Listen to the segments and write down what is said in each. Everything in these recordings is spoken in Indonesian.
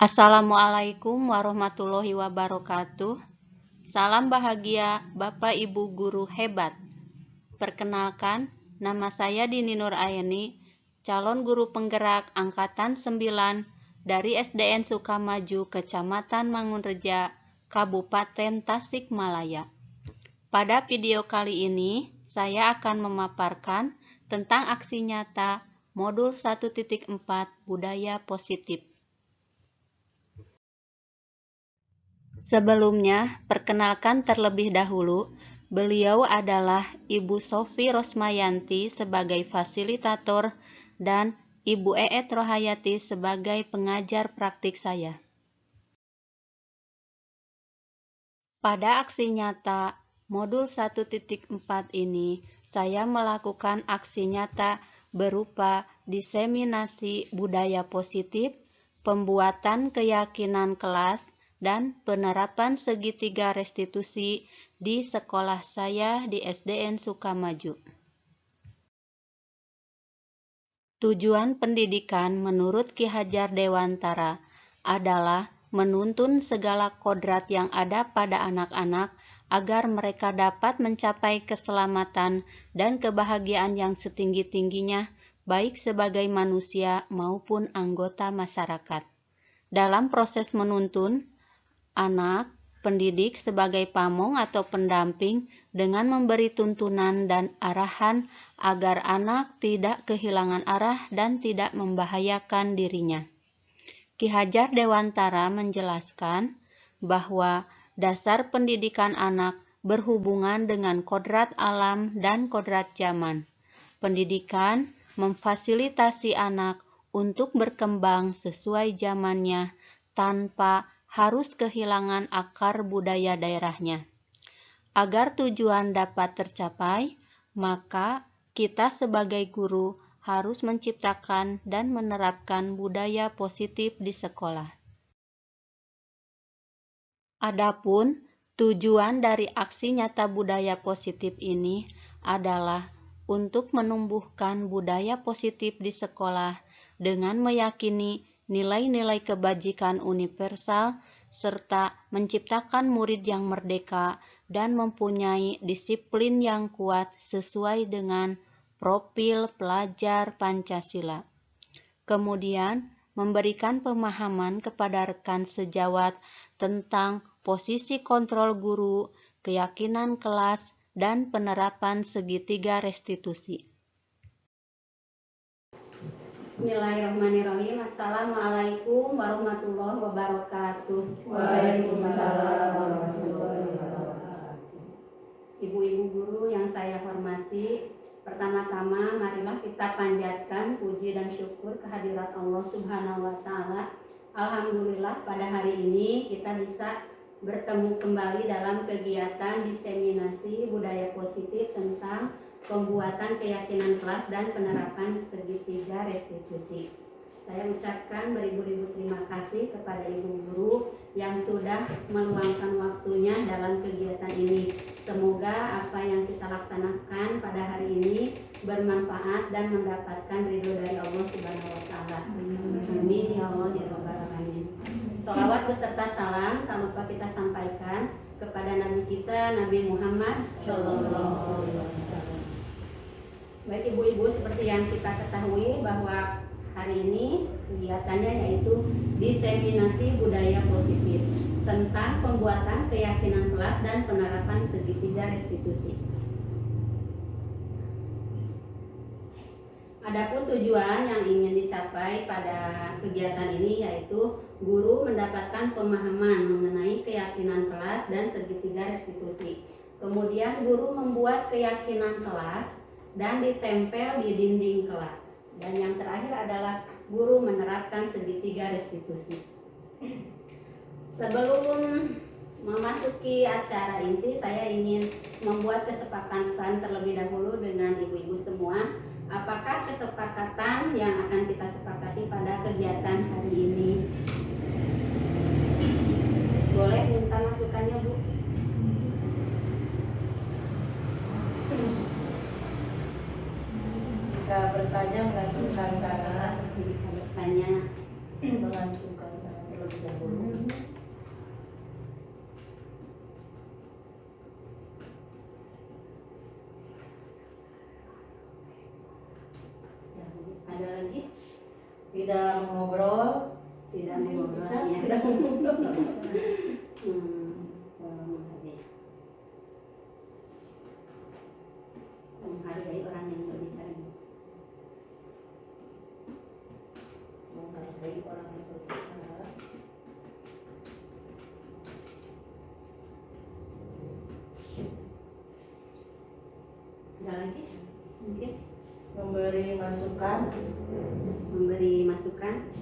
Assalamualaikum warahmatullahi wabarakatuh. Salam bahagia Bapak Ibu guru hebat. Perkenalkan, nama saya Dini Nur Ayeni, calon guru penggerak angkatan 9 dari SDN Sukamaju, Kecamatan Mangunreja, Kabupaten Tasikmalaya. Pada video kali ini, saya akan memaparkan tentang aksi nyata modul 1.4 Budaya Positif. Sebelumnya, perkenalkan terlebih dahulu, beliau adalah Ibu Sofi Rosmayanti sebagai fasilitator dan Ibu Eet Rohayati sebagai pengajar praktik saya. Pada aksi nyata modul 1.4 ini, saya melakukan aksi nyata berupa diseminasi budaya positif, pembuatan keyakinan kelas, dan penerapan segitiga restitusi di sekolah saya di SDN Sukamaju. Tujuan pendidikan menurut Ki Hajar Dewantara adalah menuntun segala kodrat yang ada pada anak-anak agar mereka dapat mencapai keselamatan dan kebahagiaan yang setinggi-tingginya, baik sebagai manusia maupun anggota masyarakat. Dalam proses menuntun, anak, pendidik sebagai pamong atau pendamping dengan memberi tuntunan dan arahan agar anak tidak kehilangan arah dan tidak membahayakan dirinya. Ki Hajar Dewantara menjelaskan bahwa dasar pendidikan anak berhubungan dengan kodrat alam dan kodrat zaman. Pendidikan memfasilitasi anak untuk berkembang sesuai zamannya tanpa harus kehilangan akar budaya daerahnya. Agar tujuan dapat tercapai, maka kita sebagai guru harus menciptakan dan menerapkan budaya positif di sekolah. Adapun tujuan dari aksi nyata budaya positif ini adalah untuk menumbuhkan budaya positif di sekolah dengan meyakini nilai-nilai kebajikan universal, serta menciptakan murid yang merdeka dan mempunyai disiplin yang kuat sesuai dengan profil pelajar Pancasila. Kemudian, memberikan pemahaman kepada rekan sejawat tentang posisi kontrol guru, keyakinan kelas, dan penerapan segitiga restitusi. Bismillahirrahmanirrahim. Assalamualaikum warahmatullahi wabarakatuh. Waalaikumsalam warahmatullahi wabarakatuh. Ibu-ibu guru yang saya hormati, pertama-tama marilah kita panjatkan puji dan syukur kehadirat Allah Subhanahu wa Ta'ala. Alhamdulillah, pada hari ini kita bisa bertemu kembali dalam kegiatan diseminasi budaya positif tentang pembuatan keyakinan kelas dan penerapan segitiga restitusi. Saya ucapkan beribu-ribu terima kasih kepada ibu guru yang sudah meluangkan waktunya dalam kegiatan ini. Semoga apa yang kita laksanakan pada hari ini bermanfaat dan mendapatkan ridho dari Allah Subhanahu wa Ta'ala. Amin ya Allah ya Rabbal alamin. Sholawat beserta salam tak lupa kita sampaikan kepada Nabi kita, Nabi Muhammad Sallallahu Alaihi Wasallam. Baik ibu-ibu, seperti yang kita ketahui bahwa hari ini kegiatannya yaitu diseminasi budaya positif tentang pembuatan keyakinan kelas dan penerapan segitiga restitusi. Adapun tujuan yang ingin dicapai pada kegiatan ini yaitu guru mendapatkan pemahaman mengenai keyakinan kelas dan segitiga restitusi. Kemudian guru membuat keyakinan kelas dan ditempel di dinding kelas. Dan yang terakhir adalah guru menerapkan segitiga restitusi. Sebelum memasuki acara inti, saya ingin membuat kesepakatan terlebih dahulu dengan ibu-ibu semua. Apakah kesepakatan yang akan kita sepakati pada kegiatan hari ini? Boleh minta masukannya, Bu? Jika bertanya mengacungkan tangan, Bertanya mengacungkan tangan. terlebih dahulu. Ya, ada lagi? Tidak mengobrol, Tidak mengobrol bisa, ya. tidak mengobrol. Menghargai orang yang berbicara. Menghargai orang yang berbicara. Ada lagi? Mungkin Memberi masukan. memberi masukan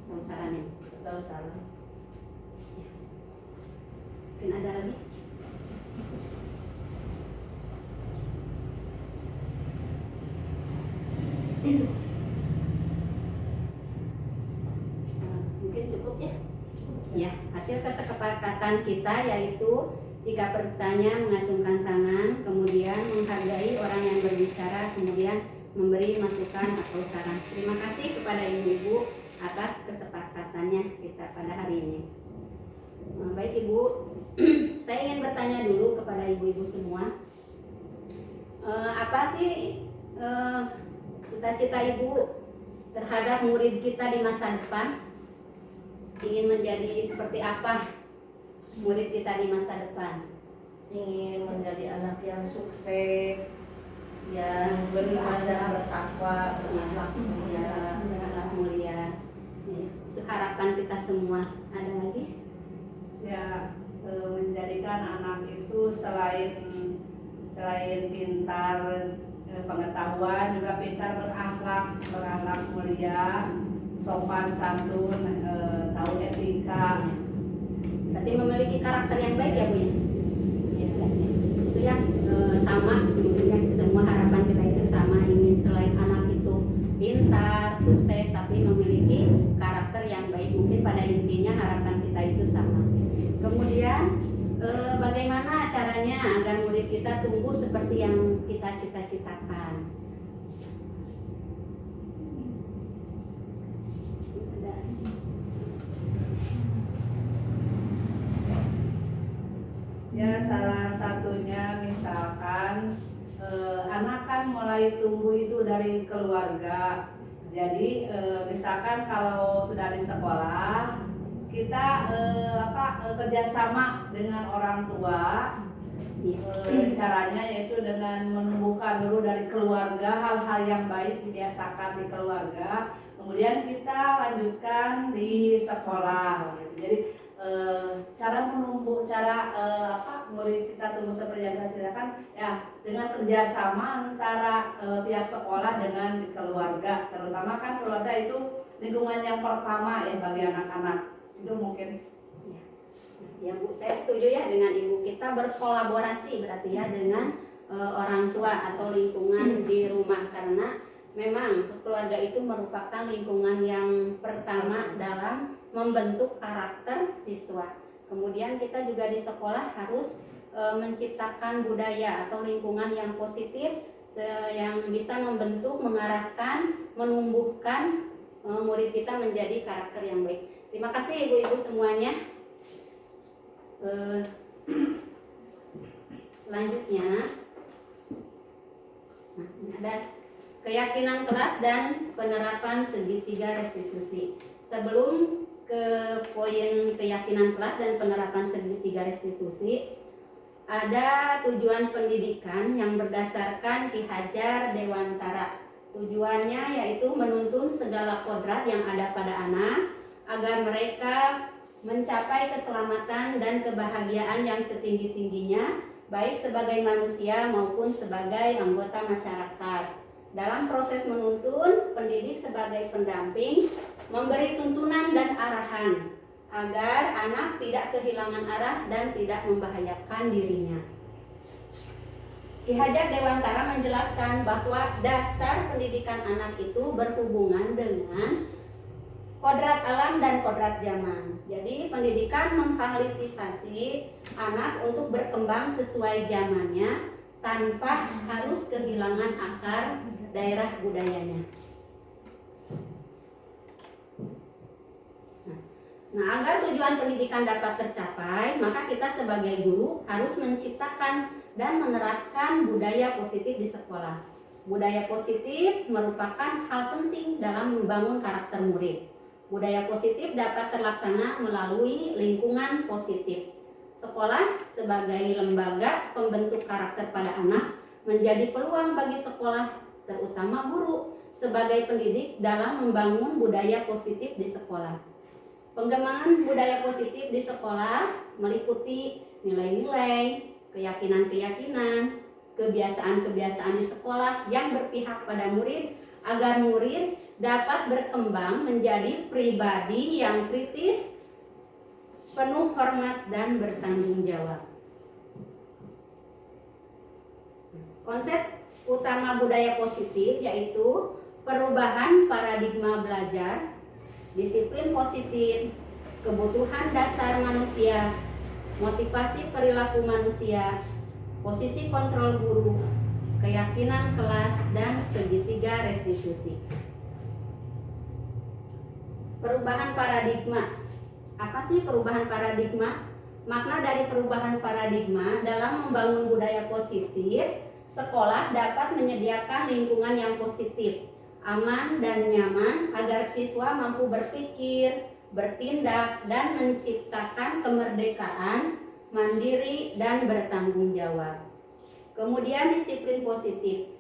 atau saran ya. Atau salah. Mungkin ada lagi? Mungkin cukup ya. Ya, hasil kesepakatan kita yaitu jika bertanya mengacungkan tangan, kemudian menghargai orang yang berbicara, kemudian memberi masukan atau saran. Terima kasih kepada ibu-ibu atas kesepakatannya kita pada hari ini. Baik Ibu, saya ingin bertanya dulu kepada ibu-ibu semua. Apa sih cita-cita Ibu terhadap murid kita di masa depan? Ingin menjadi seperti apa murid kita di masa depan? Ingin menjadi anak yang sukses, yang beriman dan bertakwa, berakhlak mulia. Berakhlak mulia. Ya, itu harapan kita semua. Ada lagi? Ya, menjadikan anak itu selain pintar pengetahuan juga pintar berakhlak mulia, sopan santun, tahu etika. Berarti memiliki karakter yang baik ya Bu ya? Ya, itu yang sama, kemudian semua harapan kita itu sama, ingin selain anak itu pintar, sukses, tapi memiliki karakter yang baik. Mungkin pada intinya harapan kita itu sama. Kemudian bagaimana caranya agar murid kita tumbuh seperti yang kita cita-citakan? Ada. Ya, salah satunya misalkan anak kan mulai tumbuh itu dari keluarga. Jadi misalkan kalau sudah di sekolah kita kerjasama dengan orang tua. Caranya yaitu dengan menumbuhkan dulu dari keluarga hal-hal yang baik dibiasakan di keluarga, kemudian kita lanjutkan di sekolah. Jadi cara murid kita tumbuh seperti yang saya ceritakan ya dengan kerjasama antara pihak sekolah dengan keluarga, terutama kan keluarga itu lingkungan yang pertama ya bagi anak-anak. Itu mungkin Ya Bu, saya setuju ya dengan Ibu, kita berkolaborasi berarti ya dengan orang tua atau lingkungan di rumah, karena memang keluarga itu merupakan lingkungan yang pertama dalam membentuk karakter siswa. Kemudian kita juga di sekolah harus menciptakan budaya atau lingkungan yang positif yang bisa membentuk, mengarahkan, menumbuhkan murid kita menjadi karakter yang baik. Terima kasih ibu-ibu semuanya. Selanjutnya, ada keyakinan kelas dan penerapan segitiga restitusi. Sebelum ke poin keyakinan kelas dan penerapan segitiga restitusi, ada tujuan pendidikan yang berdasarkan Ki Hajar Dewantara. Tujuannya yaitu menuntun segala kodrat yang ada pada anak agar mereka mencapai keselamatan dan kebahagiaan yang setinggi-tingginya, baik sebagai manusia maupun sebagai anggota masyarakat. Dalam proses menuntun, pendidik sebagai pendamping memberi tuntunan dan arahan agar anak tidak kehilangan arah dan tidak membahayakan dirinya. Ki Hajar Dewantara menjelaskan bahwa dasar pendidikan anak itu berhubungan dengan kodrat alam dan kodrat zaman. Jadi pendidikan memfasilitasi anak untuk berkembang sesuai zamannya tanpa harus kehilangan akar daerah budayanya. Nah, agar tujuan pendidikan dapat tercapai, maka kita sebagai guru harus menciptakan dan menerapkan budaya positif di sekolah. Budaya positif merupakan hal penting dalam membangun karakter murid. Budaya positif dapat terlaksana melalui lingkungan positif. Sekolah sebagai lembaga pembentuk karakter pada anak menjadi peluang bagi sekolah, terutama guru, sebagai pendidik dalam membangun budaya positif di sekolah. Pengembangan budaya positif di sekolah meliputi nilai-nilai, keyakinan-keyakinan, kebiasaan-kebiasaan di sekolah yang berpihak pada murid agar murid dapat berkembang menjadi pribadi yang kritis, penuh hormat dan bertanggung jawab. Konsep utama budaya positif yaitu perubahan paradigma belajar, disiplin positif, kebutuhan dasar manusia, motivasi perilaku manusia, posisi kontrol guru, keyakinan kelas, dan segitiga restitusi. Perubahan paradigma. Apa sih perubahan paradigma? Makna dari perubahan paradigma dalam membangun budaya positif, sekolah dapat menyediakan lingkungan yang positif, aman dan nyaman agar siswa mampu berpikir, bertindak, dan menciptakan kemerdekaan, mandiri, dan bertanggung jawab. Kemudian disiplin positif.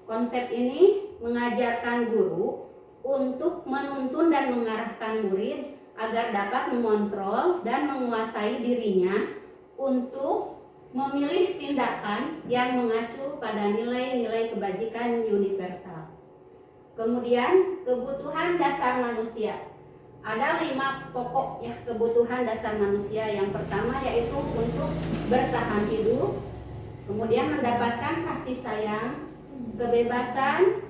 Konsep ini mengajarkan guru untuk menuntun dan mengarahkan murid agar dapat mengontrol dan menguasai dirinya untuk memilih tindakan yang mengacu pada nilai-nilai kebajikan universal. Kemudian kebutuhan dasar manusia. Ada 5 pokok ya kebutuhan dasar manusia. Yang pertama yaitu untuk bertahan hidup, kemudian mendapatkan kasih sayang, kebebasan,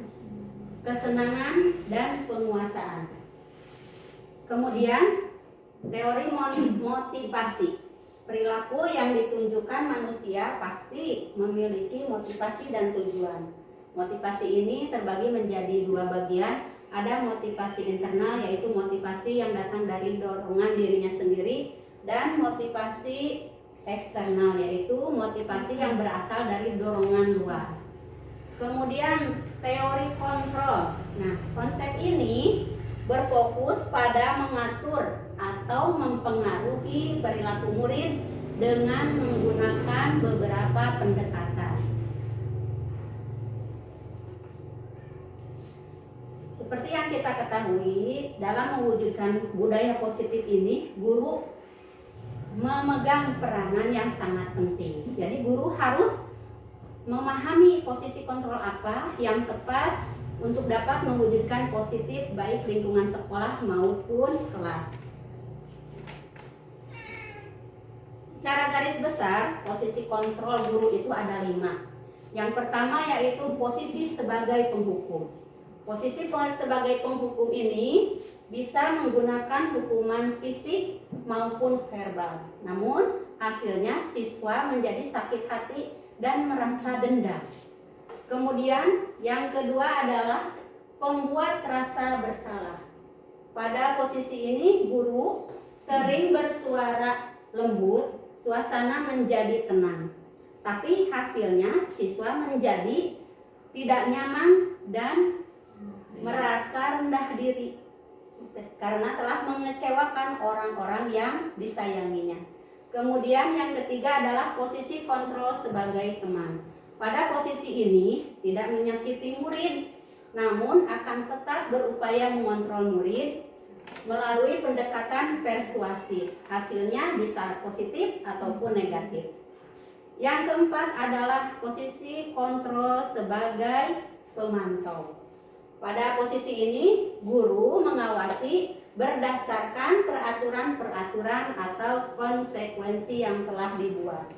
kesenangan, dan penguasaan. Kemudian teori motivasi. Perilaku yang ditunjukkan manusia pasti memiliki motivasi dan tujuan. Motivasi ini terbagi menjadi 2 bagian. Ada motivasi internal yaitu motivasi yang datang dari dorongan dirinya sendiri, dan motivasi eksternal yaitu motivasi yang berasal dari dorongan luar. Kemudian teori kontrol. Nah, konsep ini berfokus pada mengatur atau mempengaruhi perilaku murid dengan menggunakan beberapa pendekatan. Seperti yang kita ketahui, dalam mewujudkan budaya positif ini, guru memegang peranan yang sangat penting. Jadi guru harus memahami posisi kontrol apa yang tepat untuk dapat mewujudkan positif baik lingkungan sekolah maupun kelas. Secara garis besar, posisi kontrol guru itu ada 5. Yang pertama yaitu posisi sebagai penghukum. Posisi sebagai penghukum ini bisa menggunakan hukuman fisik maupun verbal. Namun hasilnya siswa menjadi sakit hati dan merasa dendam. Kemudian yang kedua adalah pembuat rasa bersalah. Pada posisi ini guru sering bersuara lembut, suasana menjadi tenang. Tapi hasilnya siswa menjadi tidak nyaman dan merasa rendah diri karena telah mengecewakan orang-orang yang disayanginya. Kemudian yang ketiga adalah posisi kontrol sebagai teman. Pada posisi ini tidak menyakiti murid, namun akan tetap berupaya mengontrol murid melalui pendekatan persuasif. Hasilnya bisa positif ataupun negatif. Yang keempat adalah posisi kontrol sebagai pemantau. Pada posisi ini, guru mengawasi berdasarkan peraturan-peraturan atau konsekuensi yang telah dibuat.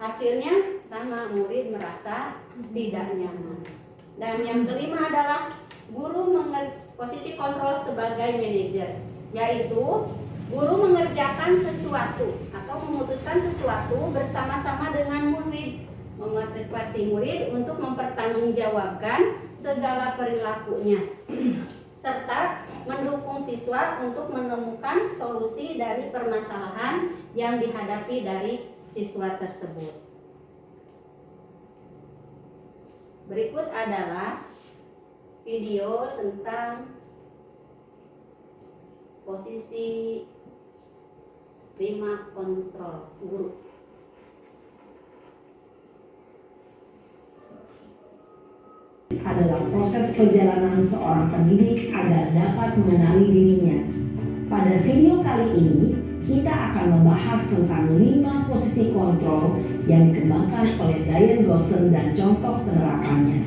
Hasilnya sama, murid merasa tidak nyaman. Dan yang kelima adalah guru posisi kontrol sebagai manajer, yaitu guru mengerjakan sesuatu atau memutuskan sesuatu bersama-sama dengan murid, memotivasi murid untuk mempertanggungjawabkan segala perilakunya. serta mendukung siswa untuk menemukan solusi dari permasalahan yang dihadapi dari siswa tersebut. Berikut adalah video tentang posisi 5 kontrol guru. Adalah proses perjalanan seorang pendidik agar dapat mengenali dirinya. Pada video kali ini, kita akan membahas tentang 5 posisi kontrol yang dikembangkan oleh Diane Gosson dan contoh penerapannya.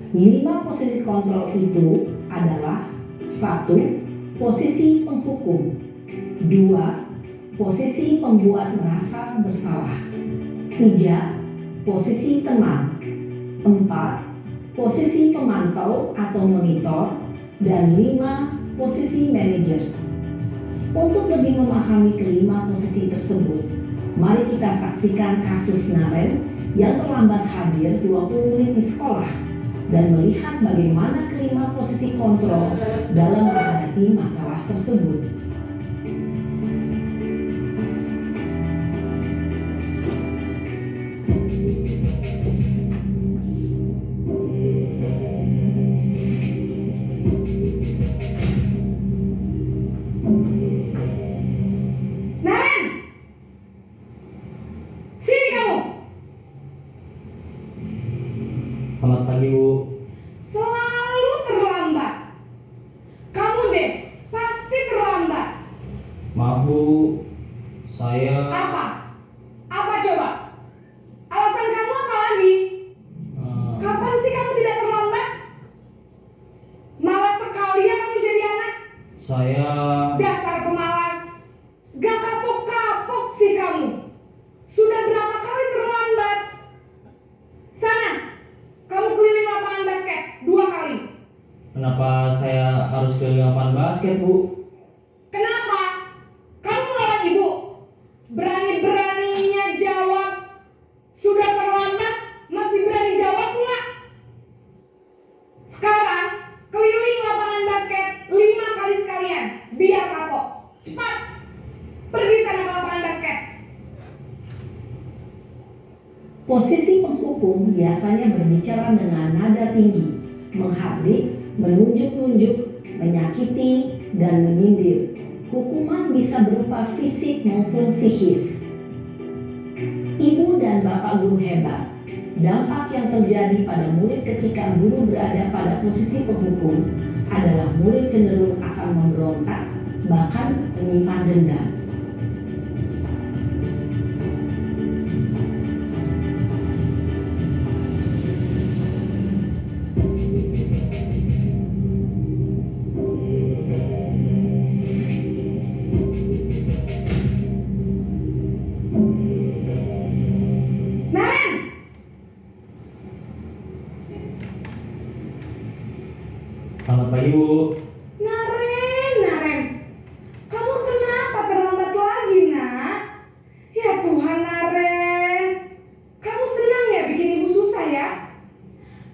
5 posisi kontrol itu adalah 1. Posisi penghukum, 2. Posisi pembuat merasa bersalah, 3. Posisi teman, 4. Posisi pemantau atau monitor, dan 5. Posisi manajer. Untuk lebih memahami kelima posisi tersebut, mari kita saksikan kasus Naren yang terlambat hadir 20 menit di sekolah dan melihat bagaimana kelima posisi kontrol dalam menghadapi masalah tersebut. Naren! Sini kamu! Selamat pagi, Bu. Selalu terlambat. Kamu deh, pasti terlambat. Maaf, Bu. Saya Apa? Apa coba? Alasan kamu apa lagi? eh, Kapan sih kamu tidak terlambat? Malas sekali ya kamu jadi anak. saya Dasar pemalas. Gak kapok-kapok sih kamu. Sudah berapa kali terlambat? Sana, kamu keliling lapangan basket 2 kali. kenapa saya harus keliling lapangan basket, Bu? Kenapa? Kamu melawan ibu. Berani-beraninya jawab. Sudah terlambat, masih berani jawab pula. Sekarang, keliling lapangan basket 5 kali sekalian. Biar kapok. Cepat. Pergi sana ke lapangan basket. Posisi penghukum biasanya berbicara dengan nada tinggi, menghardik, menunjuk-nunjuk, menyakiti, dan menyindir. Hukuman bisa berupa fisik maupun psikis. Ibu dan bapak guru hebat. Dampak yang terjadi pada murid ketika guru berada pada posisi penghukum adalah murid cenderung akan memberontak, bahkan menyimpan dendam. Naren! Selamat pagi, Bu. Naren. Kamu kenapa terlambat lagi, nak? Ya Tuhan, Naren. Kamu senang ya bikin ibu susah ya?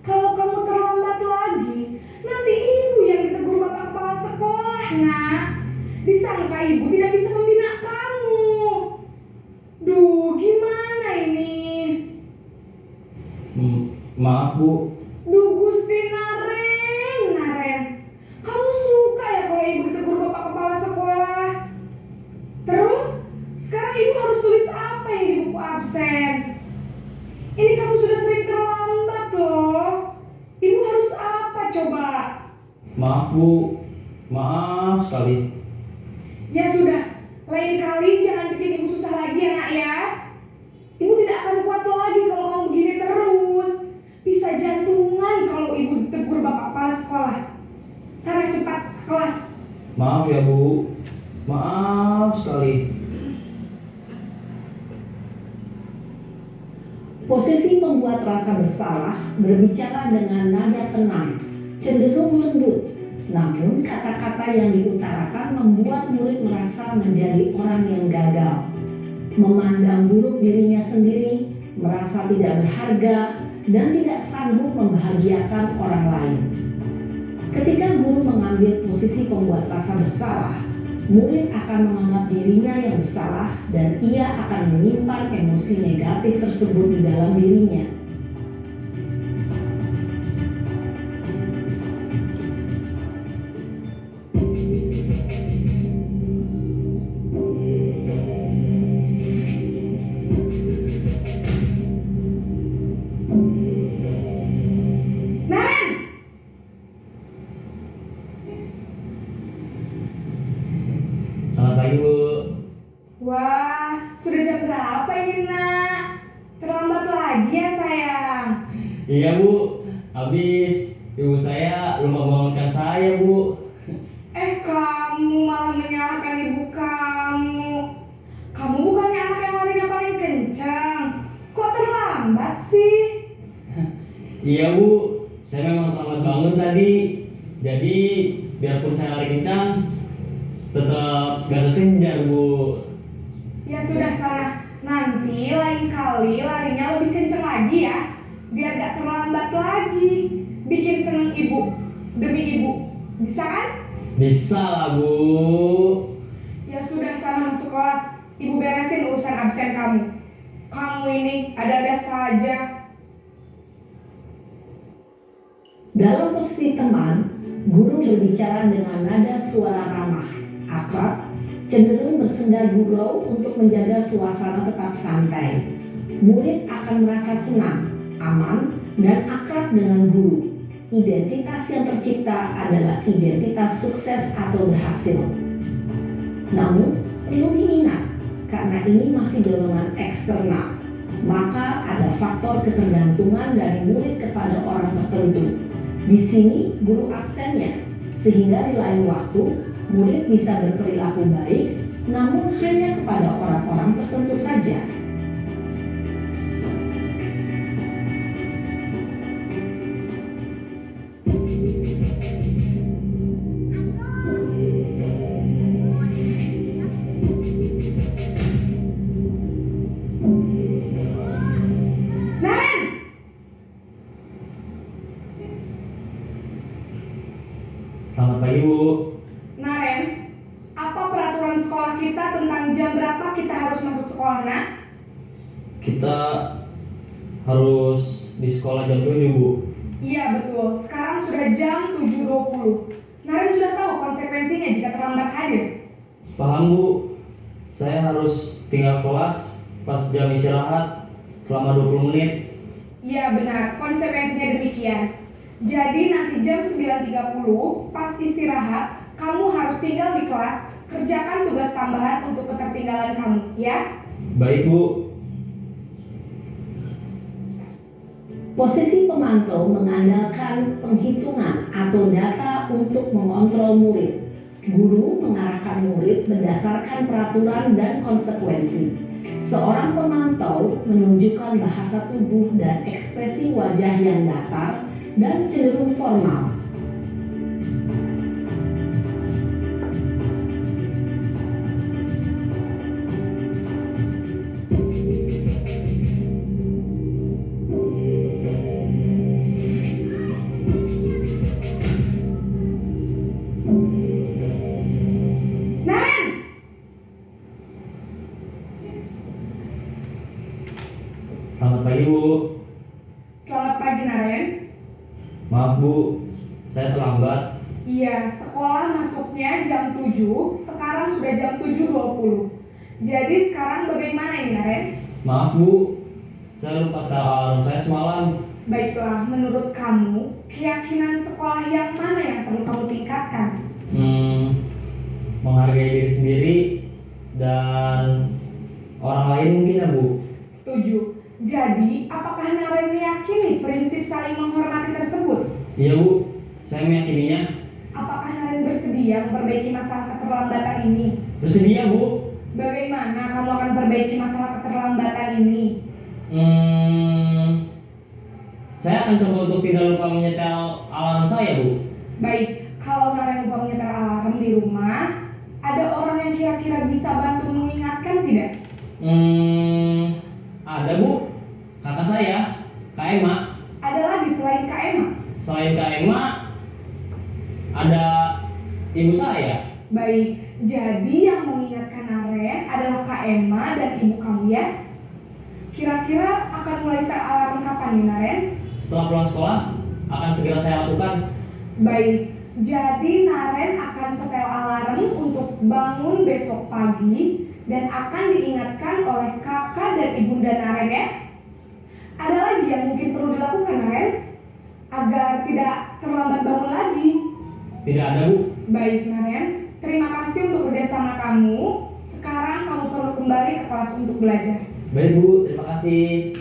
Kalau kamu terlambat lagi, nanti ibu yang ditegur bapak kepala sekolah, nak. Disangka ibu tidak bisa membina kamu. Duh, gimana ini? Maaf, Bu. Duh Gusti Naren. Kamu suka ya kalau ibu ditegur bapak kepala sekolah? Terus, sekarang ibu harus tulis apa yang di buku absen? Ini kamu sudah sering terlambat loh. Ibu harus apa coba? Maaf, Bu. Maaf sekali. Ya sudah, lain kali jangan bikin ibu susah lagi ya nak ya. Ibu tidak akan kuat lagi kalau kamu begini terus. Bisa jantungan kalau ibu ditegur bapak kepala sekolah. Sana cepat ke kelas. Maaf ya, Bu. Maaf sekali. Posisi pembuat rasa bersalah berbicara dengan nada tenang, cenderung lembut, namun kata-kata yang diutarakan membuat murid merasa menjadi orang yang gagal. memandang buruk dirinya sendiri, merasa tidak berharga, dan tidak sanggup membahagiakan orang lain. Ketika guru mengambil posisi pembuat rasa bersalah, murid akan menganggap dirinya yang bersalah dan ia akan menyimpan emosi negatif tersebut di dalam dirinya. Naren, Selamat pagi, Bu. wah, sudah jam berapa ini, Nak? Terlambat lagi ya, sayang. Iya, Bu. Habis ibu saya lupa membangunkan saya, Bu. Kamu malah menyalahkan ibu kamu. Kamu bukannya anak yang larinya paling kencang. Kok terlambat sih? Iya, Bu. Saya memang terlambat bangun tadi. Jadi, biarpun saya lari kencang, tetap gak kekejar, Bu. Ya sudah sana. Nanti lain kali larinya lebih kencang lagi ya. Biar gak terlambat lagi. Bikin seneng ibu. Demi ibu. Bisa kan? Bisa lah, Bu. Ya sudah sana masuk kelas. Ibu beresin urusan absen kamu. Kamu ini ada-ada saja. Dalam posisi teman, guru berbicara dengan nada suara ramah, akrab, cenderung bersenda gurau untuk menjaga suasana tetap santai. Murid akan merasa senang, aman, dan akrab dengan guru. Identitas yang tercipta adalah identitas sukses atau berhasil. Namun, perlu diingat, karena ini masih dorongan eksternal, maka ada faktor ketergantungan dari murid kepada orang tertentu. Di sini guru absennya, sehingga di lain waktu murid bisa berperilaku baik, namun hanya kepada orang-orang tertentu saja. Naren! Selamat pagi, Bu. Naren, apa peraturan sekolah kita tentang jam berapa kita harus masuk sekolah, Nak? Kita harus di sekolah jam 7, Bu. Iya betul, sekarang sudah jam 7.20. Naren sudah tahu konsekuensinya jika terlambat hadir. Paham, Bu. Saya harus tinggal kelas pas jam istirahat selama 20 menit. Iya benar, konsekuensinya demikian. Jadi nanti jam 9.30 pas istirahat, kamu harus tinggal di kelas, kerjakan tugas tambahan untuk ketertinggalan kamu, ya? Baik, Bu. Posisi pemantau mengandalkan penghitungan atau data untuk mengontrol murid. Guru mengarahkan murid berdasarkan peraturan dan konsekuensi. Seorang pemantau menunjukkan bahasa tubuh dan ekspresi wajah yang datar dan cenderung formal. Naren! Selamat pagi, Bu. Selamat pagi, Naren. Maaf, Bu. Saya terlambat. Iya, sekolah masuknya jam 7, sekarang sudah jam 7.20. Jadi sekarang bagaimana ini, Naren? Maaf, Bu. Saya lupa setel alarm saya semalam. Baiklah, menurut kamu, keyakinan sekolah yang mana yang perlu kamu tingkatkan? Menghargai diri sendiri dan orang lain mungkin ya, Bu. Setuju. Jadi, apakah Naren meyakini prinsip saling menghormati tersebut? Iya, Bu. Saya meyakininya. Apakah Naren bersedia memperbaiki masalah keterlambatan ini? Bersedia, Bu. Bagaimana kamu akan perbaiki masalah keterlambatan ini? Saya akan coba untuk tidak lupa menyetel alarm saya, Bu. Baik, kalau Naren lupa menyetel alarm di rumah, ada orang yang kira-kira bisa bantu mengingatkan tidak? Ada Bu, kakak saya, Kak Emma. Ada lagi selain Kak Emma? Selain Kak Emma, ada ibu saya. Baik, jadi yang mengingatkan Naren adalah Kak Emma dan ibu kamu ya? Kira-kira akan mulai setel alarm kapan nih Naren? Setelah pulang sekolah, akan segera saya lakukan. Baik, jadi Naren akan setel alarm untuk bangun besok pagi dan akan diingatkan oleh kakak dan ibunda Naren ya. Ada lagi yang mungkin perlu dilakukan Naren agar tidak terlambat bangun lagi? Tidak ada Bu. Baik Naren, terima kasih untuk kerjasama kamu. Sekarang kamu perlu kembali ke kelas untuk belajar. Baik Bu, terima kasih.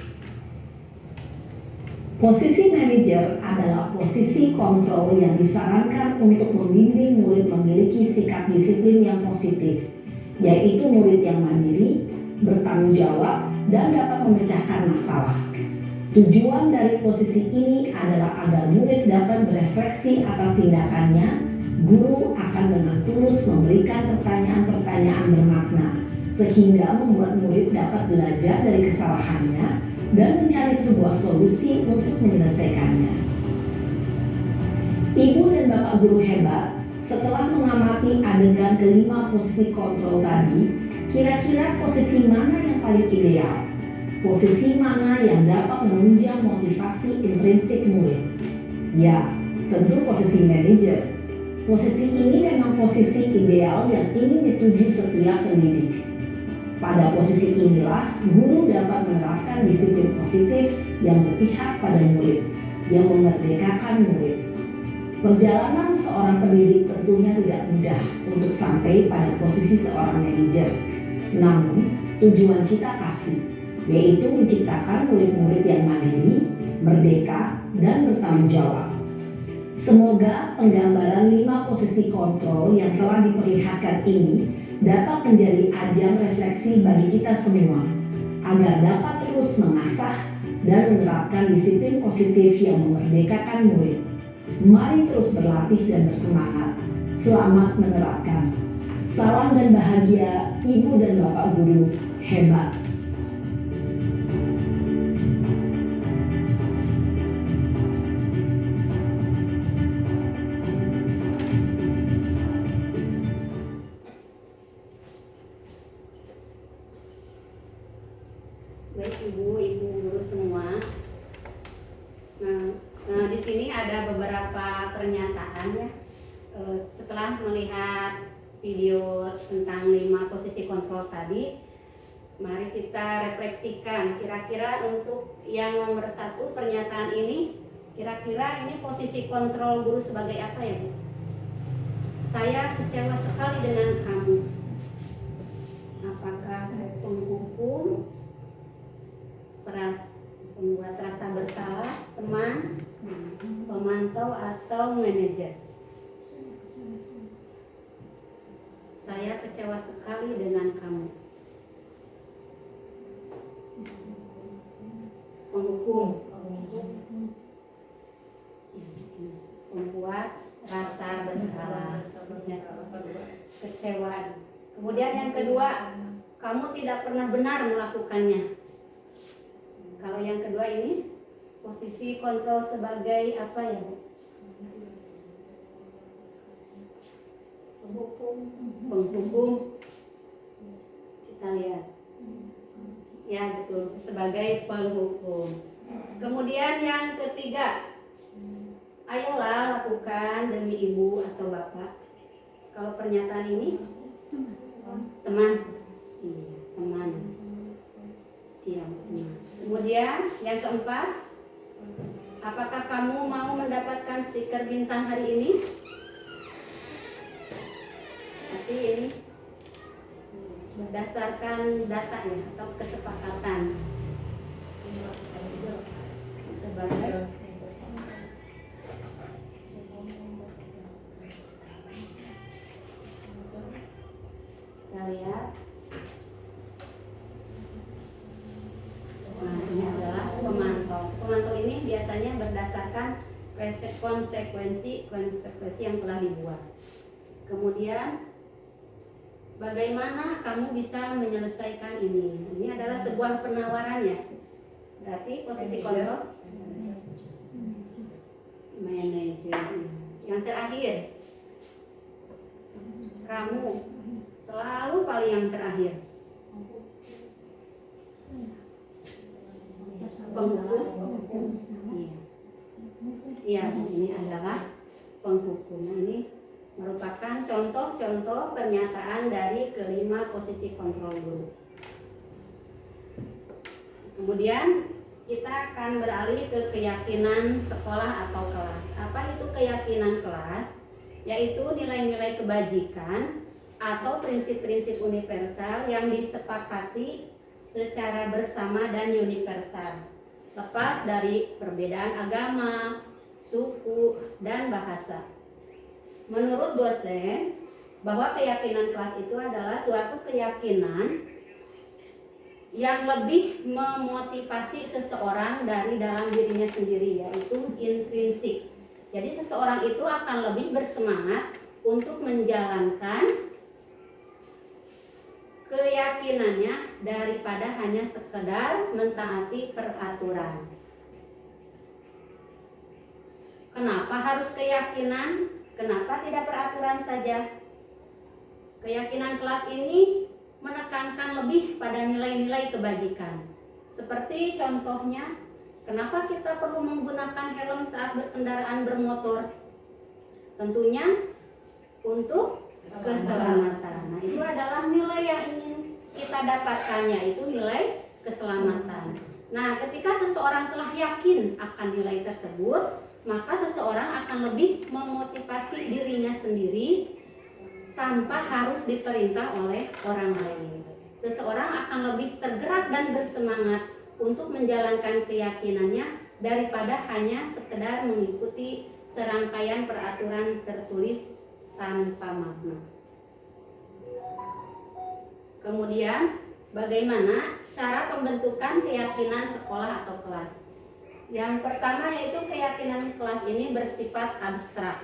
Posisi manajer adalah posisi kontrol yang disarankan untuk membimbing murid memiliki sikap disiplin yang positif, yaitu murid yang mandiri, bertanggung jawab, dan dapat memecahkan masalah. Tujuan dari posisi ini adalah agar murid dapat berefleksi atas tindakannya. Guru akan dengan tulus memberikan pertanyaan-pertanyaan bermakna, sehingga membuat murid dapat belajar dari kesalahannya dan mencari sebuah solusi untuk menyelesaikannya. Ibu dan Bapak guru hebat, setelah mengamati adegan kelima posisi kontrol tadi, kira-kira posisi mana yang paling ideal? Posisi mana yang dapat menunjang motivasi intrinsik murid? Ya, tentu posisi manajer. Posisi ini memang posisi ideal yang ingin dituju setiap pendidik. Pada posisi inilah, guru dapat menerapkan disiplin positif yang berpihak pada murid, yang memerdekakan murid. Perjalanan seorang pendidik tentunya tidak mudah untuk sampai pada posisi seorang manajer. Namun, tujuan kita pasti, yaitu menciptakan murid-murid yang mandiri, merdeka, dan bertanggung jawab. Semoga penggambaran 5 posisi kontrol yang telah diperlihatkan ini dapat menjadi ajang refleksi bagi kita semua, agar dapat terus mengasah dan menerapkan disiplin positif yang memerdekakan murid. Mari terus berlatih dan bersemangat. Selamat menerapkan. Salam dan bahagia Ibu dan Bapak guru hebat. Baik ibu guru semua. Nah, di sini ada beberapa pernyataan ya. Setelah melihat video tentang 5 posisi kontrol tadi, mari kita refleksikan kira-kira untuk yang nomor 1 pernyataan ini, kira-kira ini posisi kontrol guru sebagai apa ya Bu? Saya kecewa sekali dengan kamu. Apakah penghukum, pembuat rasa bersalah, teman, pemantau, atau manajer? Saya kecewa sekali dengan kamu. Penghukum, pembuat rasa bersalah, kecewa. Kemudian yang kedua, kamu tidak pernah benar melakukannya. Kalau yang kedua ini posisi kontrol sebagai apa ya Bu? Penghukum. Kita lihat. Ya betul, sebagai penghukum. Kemudian yang ketiga, ayolah lakukan demi ibu atau bapak. Kalau pernyataan ini teman. Iya, teman. Iya, teman. Kemudian yang keempat, apakah kamu mau mendapatkan stiker bintang hari ini? Tapi ini berdasarkan data ya atau kesepakatan. Sebagai kita lihat. Nah, ini adalah pemantau. Pemantau ini biasanya berdasarkan konsekuensi yang telah dibuat. Kemudian bagaimana kamu bisa menyelesaikan ini. Ini adalah sebuah penawaran ya. Berarti posisi kontrol manajer. Yang terakhir, kamu selalu paling yang terakhir. Penghukum. Iya, ini adalah penghukum. Nah, ini merupakan contoh-contoh pernyataan dari kelima posisi kontrol guru. Kemudian kita akan beralih ke keyakinan sekolah atau kelas. Apa itu keyakinan kelas? Yaitu nilai-nilai kebajikan atau prinsip-prinsip universal yang disepakati secara bersama dan universal, lepas dari perbedaan agama, suku, dan bahasa. Menurut dosen, bahwa keyakinan kelas itu adalah suatu keyakinan yang lebih memotivasi seseorang dari dalam dirinya sendiri, yaitu intrinsik. Jadi seseorang itu akan lebih bersemangat untuk menjalankan keyakinannya daripada hanya sekedar mentaati peraturan. Kenapa harus keyakinan? Kenapa tidak peraturan saja? Keyakinan kelas ini menekankan lebih pada nilai-nilai kebajikan. Seperti contohnya, kenapa kita perlu menggunakan helm saat berkendaraan bermotor? Tentunya untuk keselamatan. Nah, itu adalah nilai yang ingin kita dapatkan, yaitu nilai keselamatan. Nah, ketika seseorang telah yakin akan nilai tersebut, maka seseorang akan lebih memotivasi dirinya sendiri tanpa harus diperintah oleh orang lain. Seseorang akan lebih tergerak dan bersemangat untuk menjalankan keyakinannya daripada hanya sekedar mengikuti serangkaian peraturan tertulis tanpa makna. Kemudian, bagaimana cara pembentukan keyakinan sekolah atau kelas? Yang pertama yaitu keyakinan kelas ini bersifat abstrak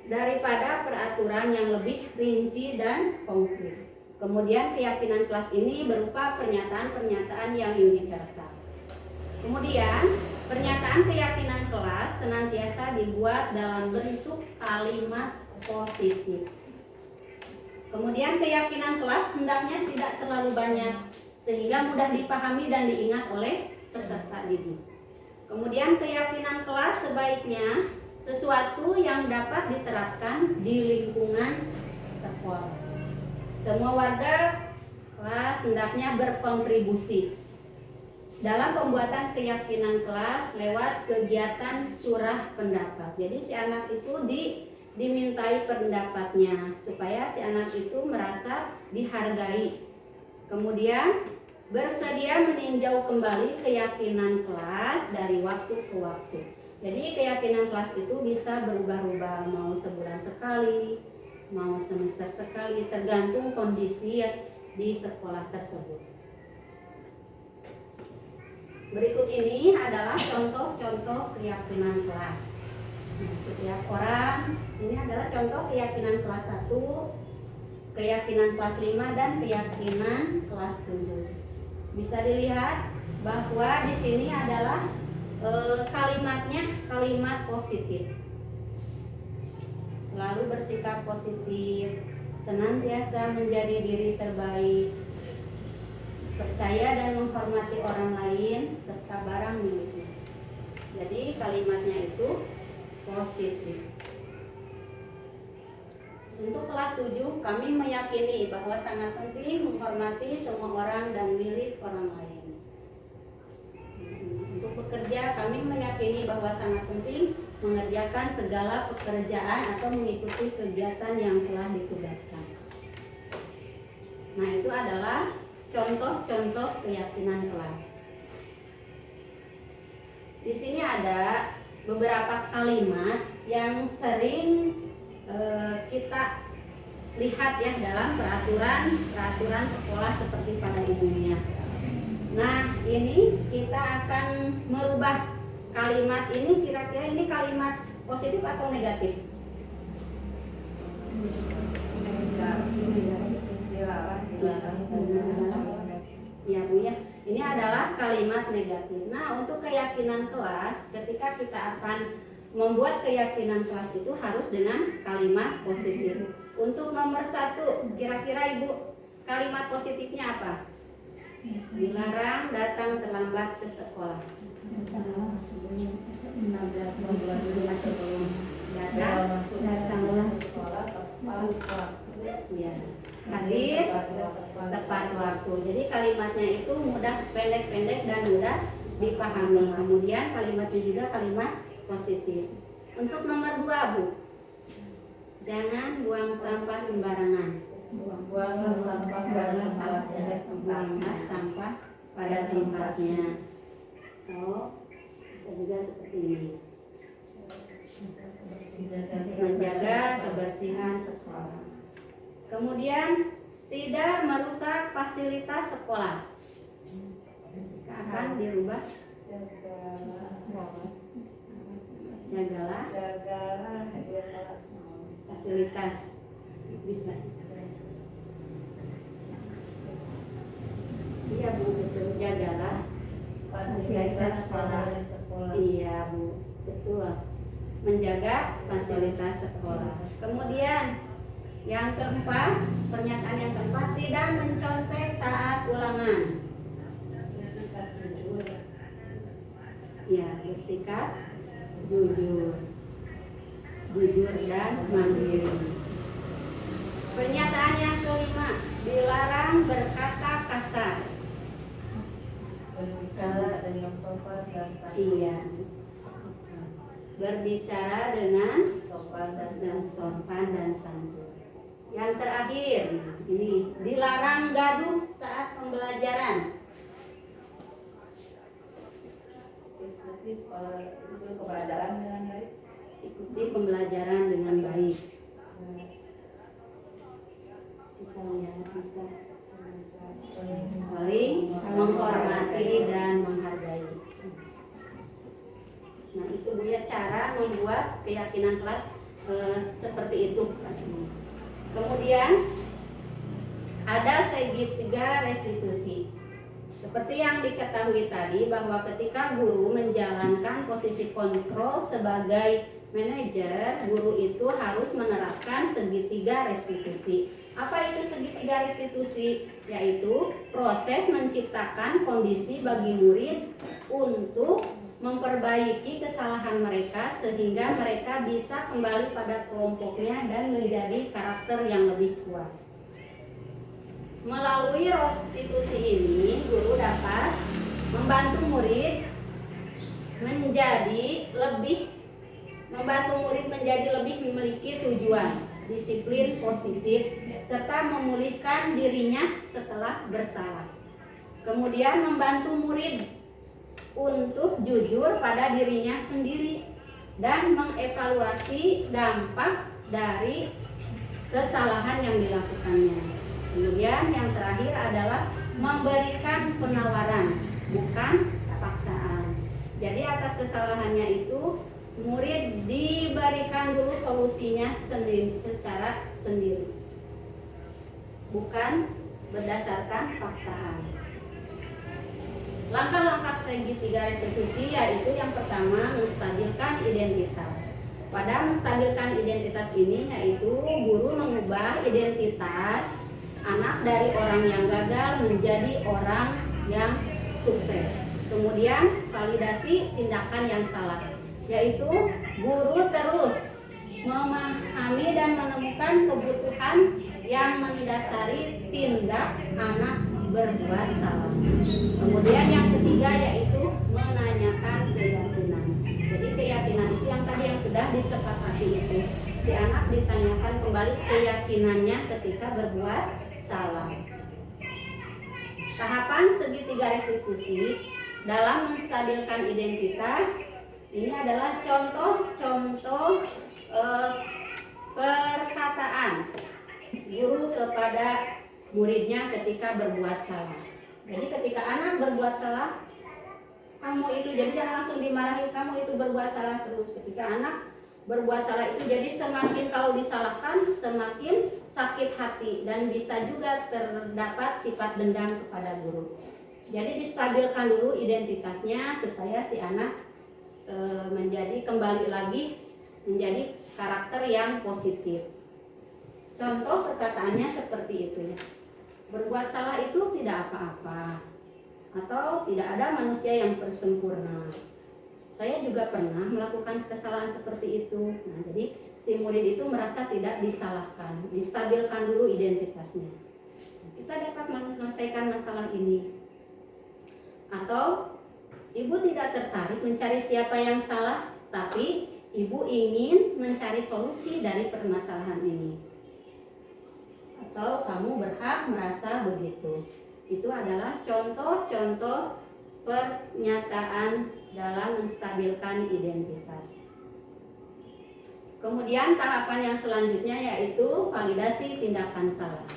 daripada peraturan yang lebih rinci dan konkret. Kemudian keyakinan kelas ini berupa pernyataan-pernyataan yang universal. Kemudian pernyataan keyakinan kelas senantiasa dibuat dalam bentuk kalimat positif. Kemudian keyakinan kelas hendaknya tidak terlalu banyak sehingga mudah dipahami dan diingat oleh peserta didik. Kemudian keyakinan kelas sebaiknya sesuatu yang dapat diterapkan di lingkungan sekolah. Semua warga kelas hendaknya berkontribusi dalam pembuatan keyakinan kelas lewat kegiatan curah pendapat. Jadi si anak itu dimintai pendapatnya supaya si anak itu merasa dihargai. Kemudian bersedia meninjau kembali keyakinan kelas dari waktu ke waktu. Jadi keyakinan kelas itu bisa berubah-ubah, mau sebulan sekali, mau semester sekali, tergantung kondisi di sekolah tersebut. Berikut ini adalah contoh-contoh keyakinan kelas. Setiap orang, ini adalah contoh keyakinan kelas 1, keyakinan kelas 5, dan keyakinan kelas 7. Bisa dilihat bahwa di sini adalah kalimatnya kalimat positif. Selalu bersikap positif, senantiasa menjadi diri terbaik, percaya dan menghormati orang lain serta barang miliknya. Jadi kalimatnya itu positif. Untuk kelas 7, kami meyakini bahwa sangat penting menghormati semua orang dan milik orang lain. Untuk bekerja, kami meyakini bahwa sangat penting mengerjakan segala pekerjaan atau mengikuti kegiatan yang telah ditugaskan. Nah, itu adalah contoh-contoh keyakinan kelas. Di sini ada beberapa kalimat yang sering kita lihat ya dalam peraturan sekolah seperti pada umumnya. Nah, ini kita akan merubah kalimat ini, kira-kira ini kalimat positif atau negatif? Negatif. dilarang dan dirasa. Ya Bu ya, ini adalah kalimat negatif. Nah untuk keyakinan kelas, ketika kita akan membuat keyakinan kelas itu harus dengan kalimat positif. Untuk nomor 1, kira-kira Ibu kalimat positifnya apa? Dilarang datang terlambat ke sekolah. 16 menit sebelum Datang, datanglah sekolah tepat waktu. ya, hadir tepat waktu. Jadi kalimatnya itu mudah, pendek-pendek dan mudah dipahami. Kemudian kalimatnya juga kalimat positif. Untuk nomor 2 Bu, jangan buang sampah sembarangan. Buanglah sampah pada tempatnya. Buanglah sampah pada tempatnya. Oh, bisa juga seperti ini. Menjaga kebersihan sekolah. Kemudian tidak merusak fasilitas sekolah. Akan dirubah. Jagalah fasilitas. Bisa. Iya Bu, betul. Jagalah Fasilitas pada sekolah. Iya Bu, betul. Menjaga fasilitas sekolah. Kemudian yang keempat, pernyataan yang keempat, tidak mencontek saat ulangan. Bersikap jujur. Ya, bersikap jujur. Jujur dan mandiri. Pernyataan yang kelima, dilarang berkata kasar. Berbicara dengan sopan dan santun. Iya. Berbicara dengan Sopan dan sopan dan santun. Yang terakhir, ini dilarang gaduh saat pembelajaran. ikuti pembelajaran dengan baik. Ikuti pembelajaran dengan baik. Kita lihat bisa saling menghormati dan menghargai. Nah itu Bu ya cara membuat keyakinan kelas seperti itu. Kemudian ada segitiga restitusi. Seperti yang diketahui tadi bahwa ketika guru menjalankan posisi kontrol sebagai manajer, guru itu harus menerapkan segitiga restitusi. Apa itu segitiga restitusi? Yaitu proses menciptakan kondisi bagi murid untuk memperbaiki kesalahan mereka sehingga mereka bisa kembali pada kelompoknya dan menjadi karakter yang lebih kuat. Melalui restitusi ini, guru dapat membantu murid menjadi lebih memiliki tujuan, disiplin positif, serta memulihkan dirinya setelah bersalah. Kemudian membantu murid untuk jujur pada dirinya sendiri dan mengevaluasi dampak dari kesalahan yang dilakukannya. Kemudian yang terakhir adalah memberikan penawaran, bukan paksaan. Jadi atas kesalahannya itu murid diberikan dulu solusinya secara sendiri, bukan berdasarkan paksaan. Langkah-langkah segitiga restitusi yaitu yang pertama menstabilkan identitas. Pada menstabilkan identitas ini yaitu guru mengubah identitas anak dari orang yang gagal menjadi orang yang sukses. Kemudian validasi tindakan yang salah, yaitu guru terus memahami dan menemukan kebutuhan yang mendasari tindak anak berbuat salah. Kemudian yang ketiga yaitu menanyakan keyakinan. Jadi keyakinan itu yang tadi yang sudah disepakati itu. Si anak ditanyakan kembali keyakinannya ketika berbuat salah. Tahapan segitiga restitusi dalam menstabilkan identitas ini adalah contoh-contoh perkataan guru kepada muridnya ketika berbuat salah. Jadi ketika anak berbuat salah, kamu itu jadi jangan langsung dimarahi, kamu itu berbuat salah terus. Ketika anak berbuat salah itu jadi semakin kalau disalahkan semakin sakit hati dan bisa juga terdapat sifat dendam kepada guru. Jadi distabilkan dulu identitasnya supaya si anak menjadi kembali lagi menjadi karakter yang positif. Contoh perkataannya seperti itu ya. Berbuat salah itu tidak apa-apa, atau tidak ada manusia yang sempurna. Saya juga pernah melakukan kesalahan seperti itu. Nah, jadi si murid itu merasa tidak disalahkan, distabilkan dulu identitasnya. Kita dapat menyelesaikan masalah ini. Atau ibu tidak tertarik mencari siapa yang salah, tapi ibu ingin mencari solusi dari permasalahan ini. Atau kamu berhak merasa begitu. Itu adalah contoh-contoh pernyataan dalam menstabilkan identitas. Kemudian tahapan yang selanjutnya yaitu validasi tindakan salah.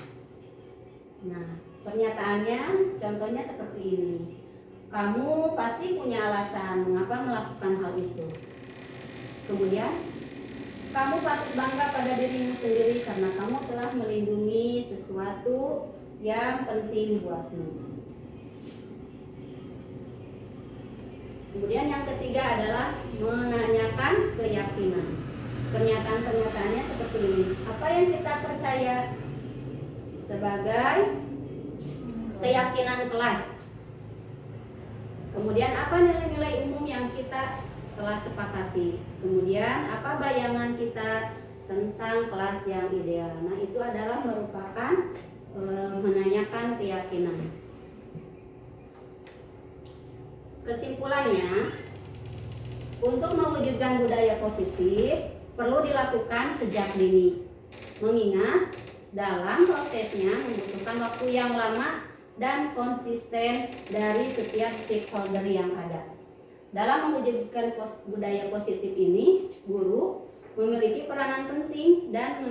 Nah, pernyataannya contohnya seperti ini. Kamu pasti punya alasan mengapa melakukan hal itu. Kemudian, kamu patut bangga pada dirimu sendiri karena kamu telah melindungi sesuatu yang penting buatmu. Kemudian yang ketiga adalah menanyakan keyakinan. Pernyataan-pernyataannya seperti ini. Apa yang kita percaya sebagai keyakinan kelas? Kemudian apa nilai-nilai umum yang kita telah sepakati? Kemudian apa bayangan kita tentang kelas yang ideal? Nah, itu adalah merupakan menanyakan keyakinan. Kesimpulannya, untuk mewujudkan budaya positif perlu dilakukan sejak dini. Mengingat dalam prosesnya membutuhkan waktu yang lama dan konsisten dari setiap stakeholder yang ada. Dalam mewujudkan budaya positif ini, guru memiliki peranan penting dalam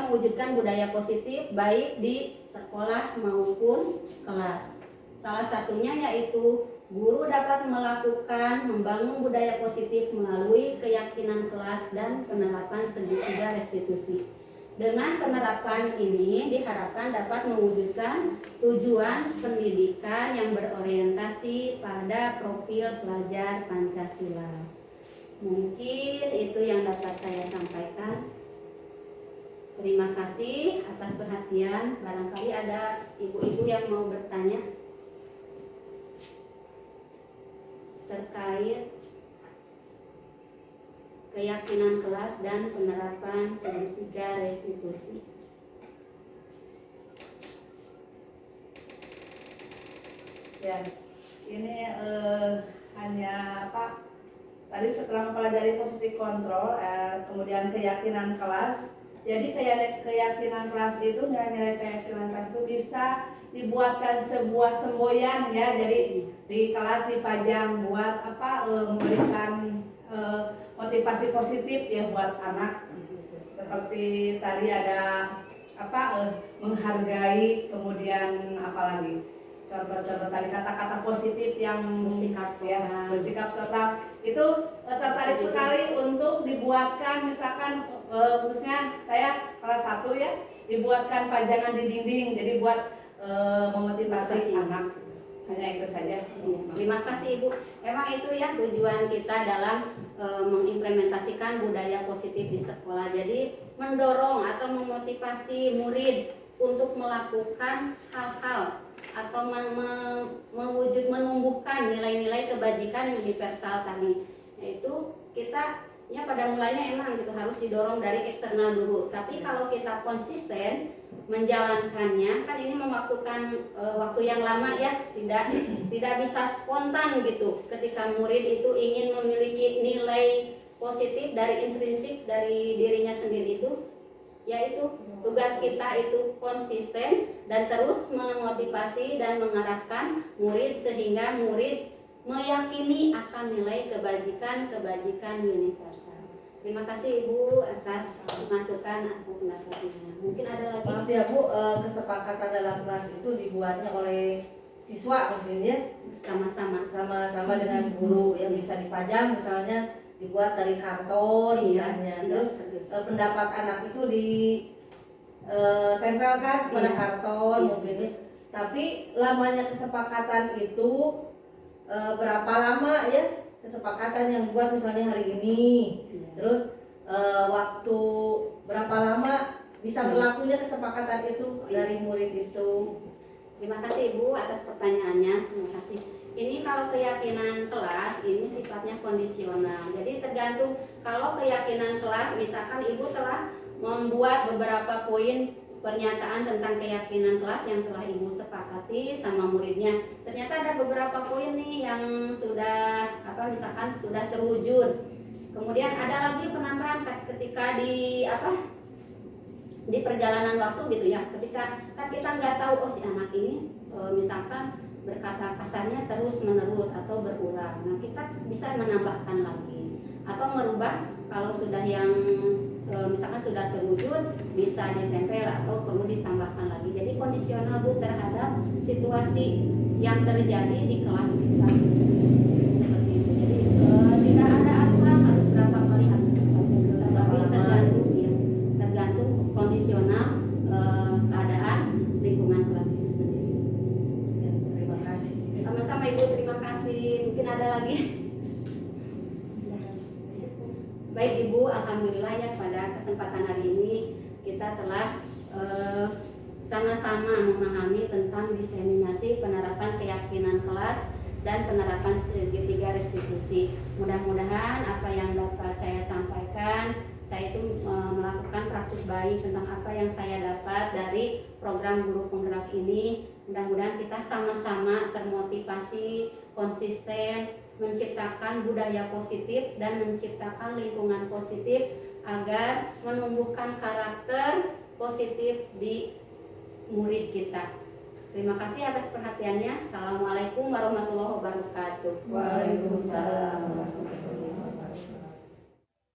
mewujudkan budaya positif baik di sekolah maupun kelas. Salah satunya yaitu guru dapat membangun budaya positif melalui keyakinan kelas dan penerapan segitiga restitusi. Dengan penerapan ini diharapkan dapat mewujudkan tujuan pendidikan yang berorientasi pada profil pelajar Pancasila. Mungkin itu yang dapat saya sampaikan. Terima kasih atas perhatian. Barangkali ada ibu-ibu yang mau bertanya terkait keyakinan kelas dan penerapan segitiga restitusi. Ya, ini hanya apa? Tadi setelah mempelajari posisi kontrol, kemudian keyakinan kelas. Jadi keyakinan kelas itu, nilai-nilai keyakinan kelas itu bisa dibuatkan sebuah semboyan ya. Jadi di kelas dipajang buat apa? Memberikan motivasi positif ya buat anak. Seperti tadi ada apa? Menghargai, kemudian apa lagi? Contoh-contoh tadi kata-kata positif yang bersikap serta itu tertarik sekali untuk dibuatkan, misalkan khususnya saya kelas 1 ya, dibuatkan pajangan di dinding, jadi buat memotivasi anak. Hanya itu saja. Terima kasih Ibu. Memang itu ya tujuan kita dalam mengimplementasikan budaya positif di sekolah. Jadi mendorong atau memotivasi murid untuk melakukan hal-hal atau menumbuhkan nilai-nilai kebajikan universal tadi. Yaitu kita ya pada mulanya emang gitu harus didorong dari eksternal dulu. Tapi kalau kita konsisten menjalankannya, kan ini memakan waktu yang lama ya, tidak bisa spontan gitu. Ketika murid itu ingin memiliki nilai positif dari intrinsik dari dirinya sendiri itu, yaitu tugas kita itu konsisten dan terus memotivasi dan mengarahkan murid sehingga murid meyakini akan nilai kebajikan universal. Terima kasih Ibu atas masukan atau pendapatnya. Mungkin ada lagi. Maaf ya Bu, kesepakatan dalam kelas itu dibuatnya oleh siswa mungkin ya, Sama-sama. sama-sama dengan guru yang bisa dipajang misalnya dibuat dari karton misalnya. Terus seperti itu. pendapat anak itu ditempelkan pada Iya. karton Iya. mungkin ya. Tapi lamanya kesepakatan itu berapa lama ya kesepakatan yang buat misalnya hari ini. Iya. Terus waktu berapa lama bisa berlakunya kesepakatan itu dari murid itu. Terima kasih Ibu atas pertanyaannya. Terima kasih. Ini kalau keyakinan kelas ini sifatnya kondisional. Jadi tergantung kalau keyakinan kelas, misalkan Ibu telah membuat beberapa poin pernyataan tentang keyakinan kelas yang telah Ibu sepakati sama muridnya. Ternyata ada beberapa poin nih yang sudah misalkan sudah terwujud. Kemudian ada lagi penambahan ketika di perjalanan waktu gitu ya, ketika kan kita nggak tahu si anak ini misalkan berkata kasarnya terus menerus atau berulang. Nah kita bisa menambahkan lagi atau merubah kalau sudah yang misalkan sudah terwujud bisa ditempel atau perlu ditambahkan lagi. Jadi kondisional Bu terhadap situasi yang terjadi di kelas kita seperti itu. Jadi tidak ada aturan harus berapa kali tapi tergantung kondisional keadaan lingkungan kelas itu sendiri. Ya, terima kasih. Sama-sama Ibu, terima kasih. Mungkin ada lagi. Baik Ibu, alhamdulillah ya pada kesempatan hari ini kita telah sama-sama memahami tentang diseminasi penerapan keyakinan kelas dan penerapan segitiga restitusi. Mudah-mudahan apa yang dapat saya sampaikan, saya itu melakukan praktik baik tentang apa yang saya dapat dari program guru penggerak ini. Mudah-mudahan kita sama-sama termotivasi, konsisten, menciptakan budaya positif dan menciptakan lingkungan positif agar menumbuhkan karakter positif di murid kita. Terima kasih atas perhatiannya. Assalamualaikum warahmatullahi wabarakatuh. Waalaikumsalam warahmatullahi wabarakatuh.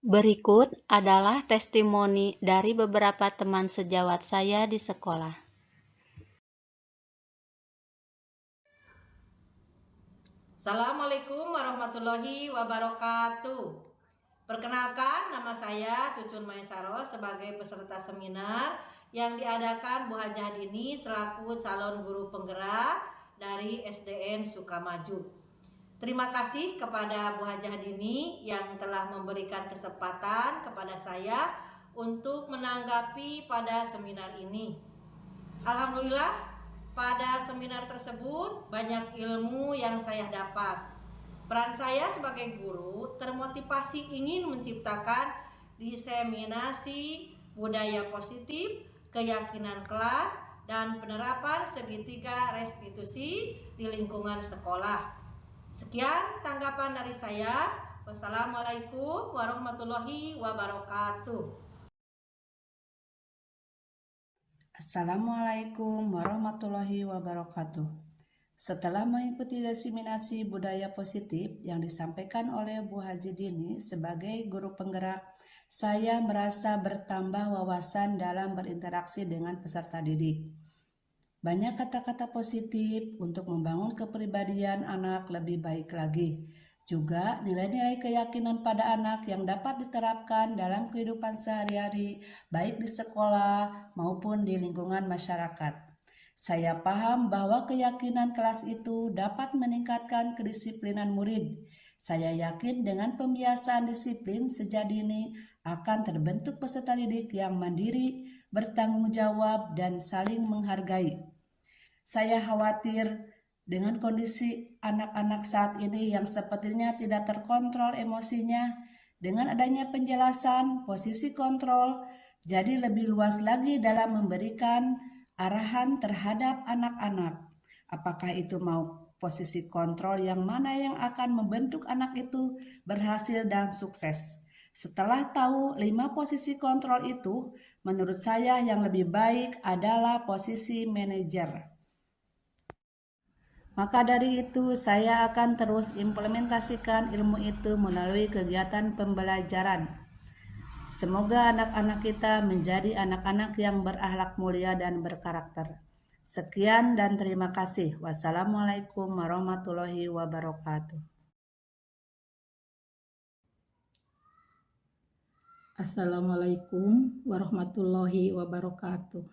Berikut adalah testimoni dari beberapa teman sejawat saya di sekolah. Assalamualaikum warahmatullahi wabarakatuh. Perkenalkan, nama saya Cucun Maesaro sebagai peserta seminar yang diadakan Bu Hajah Dini selaku calon guru penggerak dari SDN Sukamaju. Terima kasih kepada Bu Hajah Dini yang telah memberikan kesempatan kepada saya untuk menanggapi pada seminar ini. Alhamdulillah, pada seminar tersebut banyak ilmu yang saya dapat. Peran saya sebagai guru termotivasi ingin menciptakan diseminasi budaya positif, keyakinan kelas, dan penerapan segitiga restitusi di lingkungan sekolah. Sekian tanggapan dari saya. Wassalamualaikum warahmatullahi wabarakatuh. Assalamualaikum warahmatullahi wabarakatuh. Setelah mengikuti diseminasi budaya positif yang disampaikan oleh Bu Haji Dini sebagai guru penggerak, saya merasa bertambah wawasan dalam berinteraksi dengan peserta didik. Banyak kata-kata positif untuk membangun kepribadian anak lebih baik lagi. Juga nilai-nilai keyakinan pada anak yang dapat diterapkan dalam kehidupan sehari-hari, baik di sekolah maupun di lingkungan masyarakat. Saya paham bahwa keyakinan kelas itu dapat meningkatkan kedisiplinan murid. Saya yakin dengan pembiasaan disiplin sejak dini akan terbentuk peserta didik yang mandiri, bertanggung jawab, dan saling menghargai. Saya khawatir dengan kondisi anak-anak saat ini yang sepertinya tidak terkontrol emosinya. Dengan adanya penjelasan posisi kontrol, jadi lebih luas lagi dalam memberikan arahan terhadap anak-anak. Apakah itu mau posisi kontrol yang mana yang akan membentuk anak itu berhasil dan sukses. Setelah tahu 5 posisi kontrol itu, menurut saya yang lebih baik adalah posisi manajer. Maka dari itu saya akan terus implementasikan ilmu itu melalui kegiatan pembelajaran. Semoga anak-anak kita menjadi anak-anak yang berakhlak mulia dan berkarakter. Sekian dan terima kasih. Wassalamualaikum warahmatullahi wabarakatuh. Assalamualaikum warahmatullahi wabarakatuh.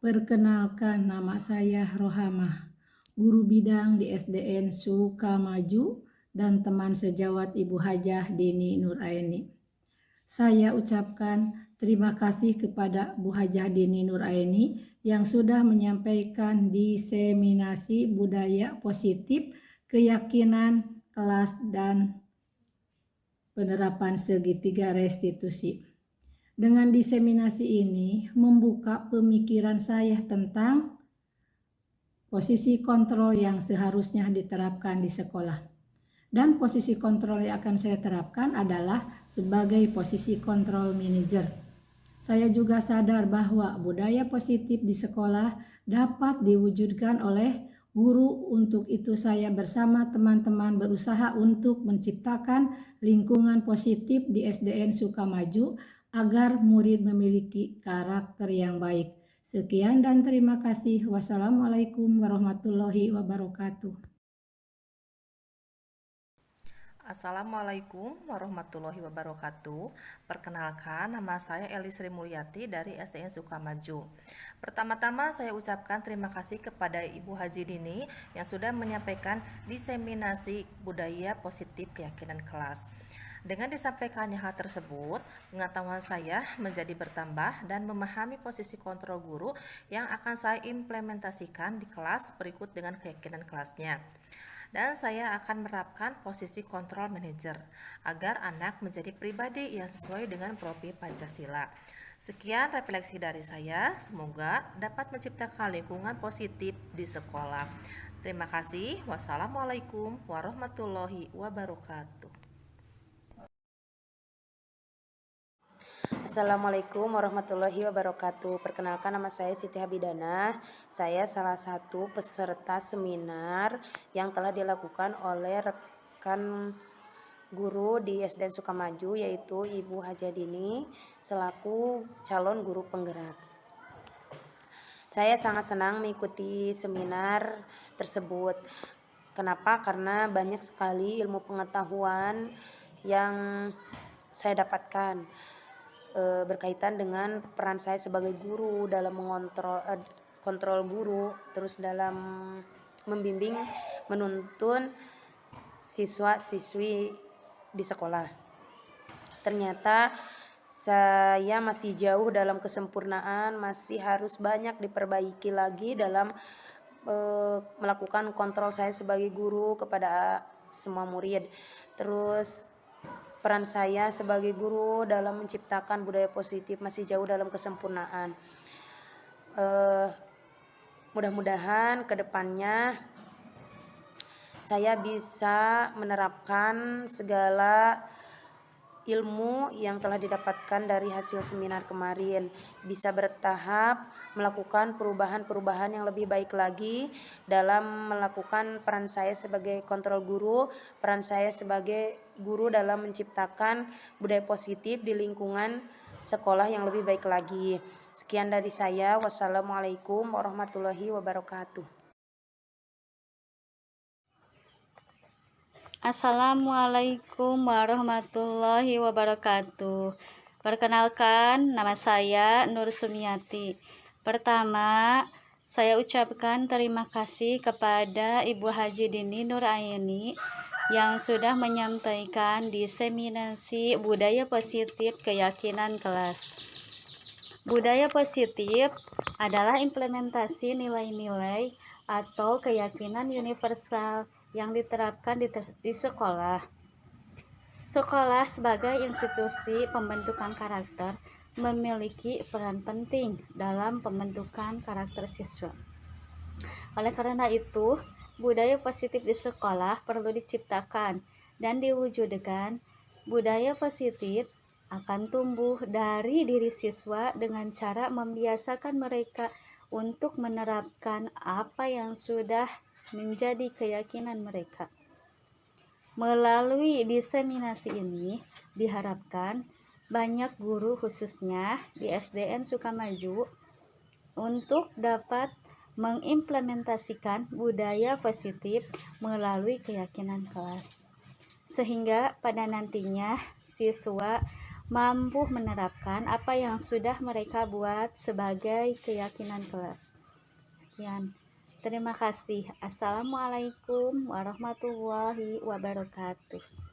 Perkenalkan, nama saya Rohamah, guru bidang di SDN Sukamaju dan teman sejawat Ibu Hajah Dini Nuraini. Saya ucapkan terima kasih kepada Bu Hajah Dini Nuraini yang sudah menyampaikan diseminasi budaya positif, keyakinan, kelas, dan penerapan segitiga restitusi. Dengan diseminasi ini membuka pemikiran saya tentang posisi kontrol yang seharusnya diterapkan di sekolah. Dan posisi kontrol yang akan saya terapkan adalah sebagai posisi kontrol manajer. Saya juga sadar bahwa budaya positif di sekolah dapat diwujudkan oleh guru. Untuk itu saya bersama teman-teman berusaha untuk menciptakan lingkungan positif di SDN Sukamaju agar murid memiliki karakter yang baik. Sekian dan terima kasih. Wassalamualaikum warahmatullahi wabarakatuh. Assalamualaikum warahmatullahi wabarakatuh. Perkenalkan, nama saya Eli Sri Mulyati dari SDN Sukamaju. Pertama-tama saya ucapkan terima kasih kepada Ibu Haji Dini yang sudah menyampaikan diseminasi budaya positif keyakinan kelas. Dengan disampaikannya hal tersebut, pengetahuan saya menjadi bertambah dan memahami posisi kontrol guru yang akan saya implementasikan di kelas berikut dengan keyakinan kelasnya. Dan saya akan menerapkan posisi kontrol manajer agar anak menjadi pribadi yang sesuai dengan profil Pancasila. Sekian refleksi dari saya, semoga dapat menciptakan lingkungan positif di sekolah. Terima kasih. Wassalamualaikum warahmatullahi wabarakatuh. Assalamualaikum warahmatullahi wabarakatuh. Perkenalkan, nama saya Siti Habidana. Saya salah satu peserta seminar yang telah dilakukan oleh rekan guru di SDN Sukamaju, yaitu Ibu Hajah Dini selaku calon guru penggerak. Saya sangat senang mengikuti seminar tersebut. Kenapa? Karena banyak sekali ilmu pengetahuan yang saya dapatkan berkaitan dengan peran saya sebagai guru dalam kontrol guru, terus dalam membimbing menuntun siswa-siswi di sekolah. Ternyata saya masih jauh dalam kesempurnaan, masih harus banyak diperbaiki lagi dalam melakukan kontrol saya sebagai guru kepada semua murid. Terus peran saya sebagai guru dalam menciptakan budaya positif masih jauh dalam kesempurnaan. Mudah-mudahan ke depannya saya bisa menerapkan segala ilmu yang telah didapatkan dari hasil seminar kemarin, bisa bertahap melakukan perubahan-perubahan yang lebih baik lagi dalam melakukan peran saya sebagai kontrol guru, peran saya sebagai guru dalam menciptakan budaya positif di lingkungan sekolah yang lebih baik lagi. Sekian dari saya. Wassalamualaikum warahmatullahi wabarakatuh. Assalamualaikum warahmatullahi wabarakatuh. Perkenalkan, nama saya Nur Sumiati. Pertama, saya ucapkan terima kasih kepada Ibu Haji Dini Nuraini yang sudah menyampaikan diseminasi budaya positif keyakinan kelas. Budaya positif adalah implementasi nilai-nilai atau keyakinan universal yang diterapkan di sekolah. Sekolah sebagai institusi pembentukan karakter memiliki peran penting dalam pembentukan karakter siswa. Oleh karena itu, budaya positif di sekolah perlu diciptakan dan diwujudkan. Budaya positif akan tumbuh dari diri siswa dengan cara membiasakan mereka untuk menerapkan apa yang sudah menjadi keyakinan mereka. Melalui diseminasi ini diharapkan banyak guru khususnya di SDN Sukamaju untuk dapat mengimplementasikan budaya positif melalui keyakinan kelas, sehingga pada nantinya siswa mampu menerapkan apa yang sudah mereka buat sebagai keyakinan kelas. Sekian. Terima kasih. Assalamualaikum warahmatullahi wabarakatuh.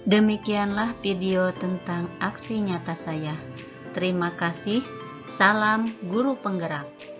Demikianlah video tentang aksi nyata saya. Terima kasih. Salam Guru Penggerak.